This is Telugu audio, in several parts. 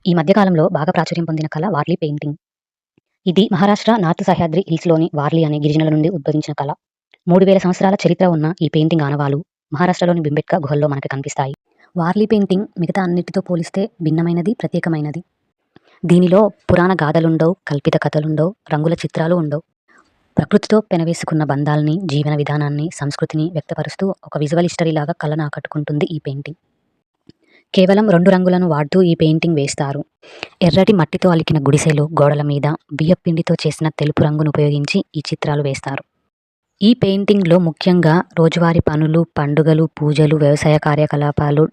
ఈ మధ్యకాలంలో బాగా ప్రాచుర్యం పొందిన కళ వార్లీ పెయింటింగ్. ఇది మహారాష్ట్ర నార్త్ సహ్యాద్రి హిల్స్‌లోని వార్లీ అనే గిరిజనుల నుండి ఉద్భవించిన కళ. 3000 సంవత్సరాల చరిత్ర ఉన్న ఈ పెయింటింగ్ ఆనవాలు మహారాష్ట్రలోని భింబెట్కా గుహల్లో మనకు కనిపిస్తాయి. వార్లీ పెయింటింగ్ మిగతా అన్నిటితో పోలిస్తే భిన్నమైనది, ప్రత్యేకమైనది. దీనిలో పురాణ గాథలుండవు, కల్పిత కథలుండవు, రంగుల చిత్రాలు ఉండవు. ప్రకృతితో పెనవేసుకున్న బంధాల్ని, జీవన విధానాన్ని, సంస్కృతిని వ్యక్తపరుస్తూ ఒక విజువల్ హిస్టరీలాగా కళను ఆకట్టుకుంటుంది ఈ పెయింటింగ్. కేవలం 2 రంగులను వాడుతూ ఈ పెయింటింగ్ వేస్తారు. ఎర్రటి మట్టితో అలికిన గుడిసెలు, గోడల మీద బియ్యపిండితో చేసిన తెలుపు రంగును ఉపయోగించి ఈ చిత్రాలు వేస్తారు. ఈ పెయింటింగ్‌లో ముఖ్యంగా రోజువారీ పనులు, పండుగలు, పూజలు, వ్యవసాయ కార్యకలాపాలు,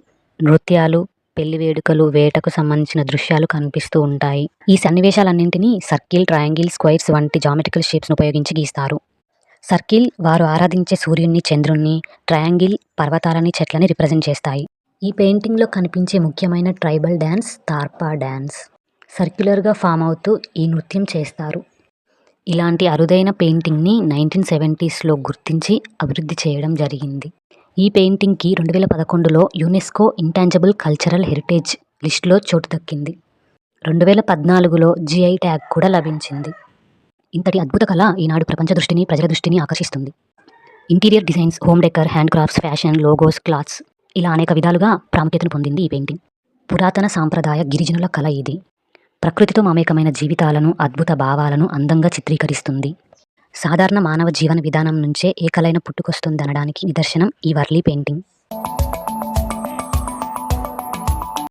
నృత్యాలు, పెళ్లి వేడుకలు, వేటకు సంబంధించిన దృశ్యాలు కనిపిస్తూ ఉంటాయి. ఈ సన్నివేశాలన్నింటినీ సర్కిల్, ట్రయాంగిల్, స్క్వైర్స్ వంటి జామెట్రికల్ షేప్స్‌ను ఉపయోగించి గీస్తారు. సర్కిల్ వారు ఆరాధించే సూర్యున్ని, చంద్రుణ్ణి, ట్రయాంగిల్ పర్వతాలని, చెట్లని రిప్రజెంట్ చేస్తాయి. ఈ పెయింటింగ్‌లో కనిపించే ముఖ్యమైన ట్రైబల్ డాన్స్ తార్పా డాన్స్. సర్క్యులర్‌గా ఫామ్ అవుతూ ఈ నృత్యం చేస్తారు. ఇలాంటి అరుదైన పెయింటింగ్‌ని 1970స్‌లో గుర్తించి అభివృద్ధి చేయడం జరిగింది. ఈ పెయింటింగ్‌కి 2011లో యునెస్కో ఇంటాంజిబుల్ కల్చరల్ హెరిటేజ్ లిస్టులో చోటు దక్కింది. 2014లో జీఐ ట్యాగ్ కూడా లభించింది. ఇంతటి అద్భుత కళ ఈనాడు ప్రపంచ దృష్టిని, ప్రజల దృష్టిని ఆకర్షిస్తుంది. Interior designs, home decor, hand crafts, fashion, logos, clothes ఇలా అనేక విధాలుగా ప్రాముఖ్యతను పొందింది ఈ పెయింటింగ్. పురాతన సాంప్రదాయ గిరిజనుల కళ ఇది. ప్రకృతితో మమేకమైన జీవితాలను, అద్భుత భావాలను అందంగా చిత్రీకరిస్తుంది. సాధారణ మానవ జీవన విధానం నుంచే ఏ కళైనా పుట్టుకొస్తుందనడానికి నిదర్శనం ఈ వర్లీ పెయింటింగ్.